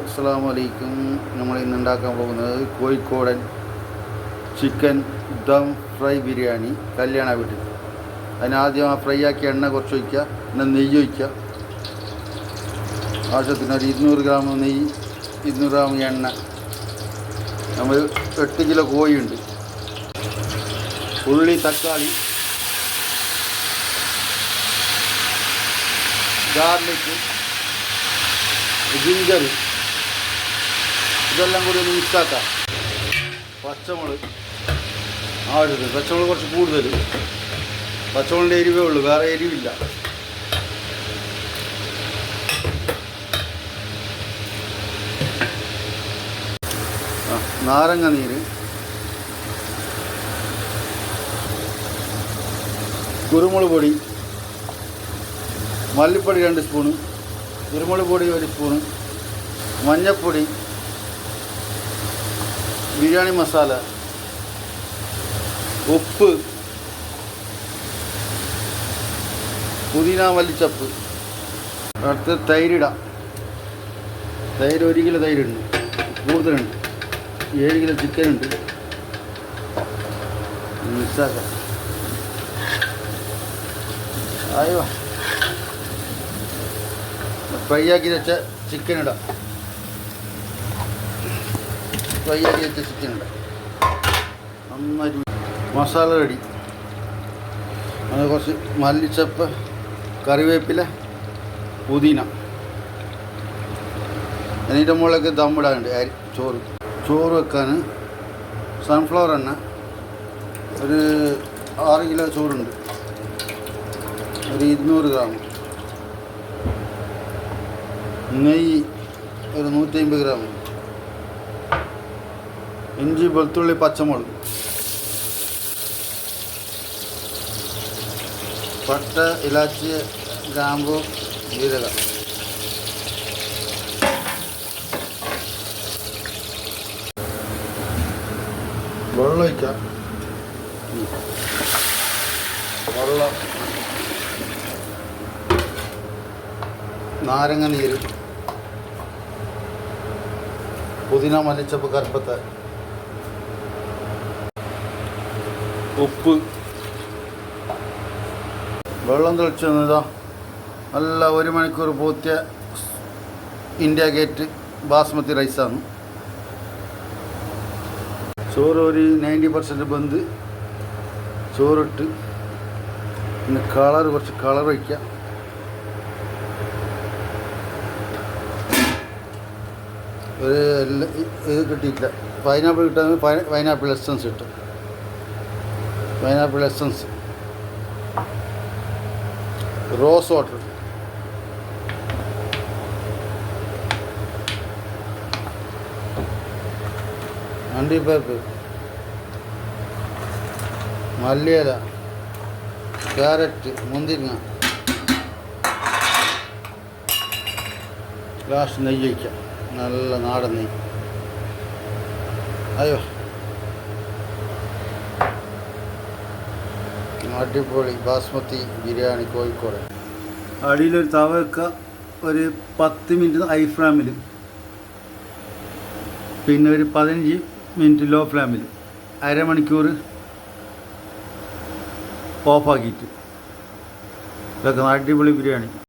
അസ്സലാമു അലൈക്കും. നമ്മൾ ഇന്ന് ഉണ്ടാക്കാൻ പോകുന്നത് കോഴിക്കോടൻ ചിക്കൻ ദം ഫ്രൈ ബിരിയാണി കല്യാണ വീട്ടിൽ. അതിനാദ്യം ആ ഫ്രൈ ആക്കിയ എണ്ണ കുറച്ച് ഒഴിക്കുക, പിന്നെ നെയ്യ് ഒഴിക്കുക. ആവശ്യത്തിന് ഒരു 200 ഗ്രാം നെയ്യ്, 200 ഗ്രാം എണ്ണ. നമ്മൾ 8 കിലോ കോഴിയുണ്ട്. ഉള്ളി, തക്കാളി, ഗാർലിക്ക്, ജിഞ്ചർ, ഇതെല്ലാം കൂടി ഒന്ന് മിക്സാക്കാം. പച്ചമുളക് ആവശ്യത്തിന്, പച്ചമുളക് കുറച്ച് കൂടുതൽ. പച്ചമുളകിൻ്റെ എരിവേ ഉള്ളൂ, വേറെ എരിവില്ല. നാരങ്ങ നീര്, കുരുമുളക് പൊടി, മല്ലിപ്പൊടി 2 സ്പൂണ്, കുരുമുളക് പൊടി 1 സ്പൂണ്, മഞ്ഞൾപ്പൊടി, ബിരിയാണി മസാല, ഉപ്പ്, പുതിന മല്ലിച്ചപ്പ്. അടുത്ത് തൈരിടാം. തൈര് 1 കിലോ തൈരുണ്ട്, കൂടുതലുണ്ട്. 7 കിലോ ചിക്കനുണ്ട്. മിക്സാക്കാം. ആയോ, ഫ്രൈ ആക്കി വെച്ച ചിക്കൻ ഇടാം. ഫ്രൈ ആക്കി വെച്ച ചിക്കൻ ഇടാം. നന്നായിട്ട് മസാല റെഡി. അത് കുറച്ച് മല്ലിച്ചപ്പ്, കറിവേപ്പില, പുതിന. അതിൻ്റെ മുകളിലേക്ക് ദമ്മിടാനുണ്ട്. ചോറ് വെക്കാൻ സൺഫ്ലവർ എണ്ണ ഒരു 6 കിലോ ചോറുണ്ട്. ഒരു 200 ഗ്രാം നെയ്യ്, ഒരു 150 ഗ്രാം. ഇഞ്ചി, വെളുത്തുള്ളി, പച്ചമുളക്, പട്ട, ഇലാച്ചി, ഗ്രാമ്പു, ജീരകം. വെള്ളം ഒഴിക്കാം. വെള്ളം, നാരങ്ങ നീര്, പുതിന മല്ലിച്ചപ്പ്, കറുപ്പത്ത, ഉപ്പ്. വെള്ളം തെളിച്ച് വന്നതാ. നല്ല 1 മണിക്കൂർ പോത്തിയ ഇന്ത്യ ഗേറ്റ് ബാസ്മതി റൈസാണ്. ചോറ് ഒരു 90% ബന്ധ് ചോറിട്ട്, പിന്നെ കുറച്ച് കളർ വയ്ക്കുക. ഒരു ഇത് കിട്ടിയിട്ടില്ല. പൈനാപ്പിൾ കിട്ടാൻ പൈനാപ്പിൾ എസൻസ് കിട്ടും. പൈനാപ്പിൾ എസൻസ്, റോസ് വാട്ടർ, അണ്ടിപ്പരിപ്പ്, മല്ലിയില, ക്യാരറ്റ്, മുന്തിരിങ്ങ. ലാസ്റ്റ് നെയ്യ് വയ്ക്കാം. നല്ല നാടൻ നെയ്യ്. അയ്യോ, അടിപൊളി ബാസ്മതി ബിരിയാണി കോഴിക്കോട്. അടിയിലൊരു തവ വെക്കുക. ഒരു 10 മിനിറ്റ് ഹൈ ഫ്ലെയിമിൽ, പിന്നെ ഒരു 15 മിനിറ്റ് ലോ ഫ്ലെയിമിൽ, അരമണിക്കൂർ ഓഫാക്കിയിട്ട് വെക്കുന്ന അടിപൊളി ബിരിയാണി.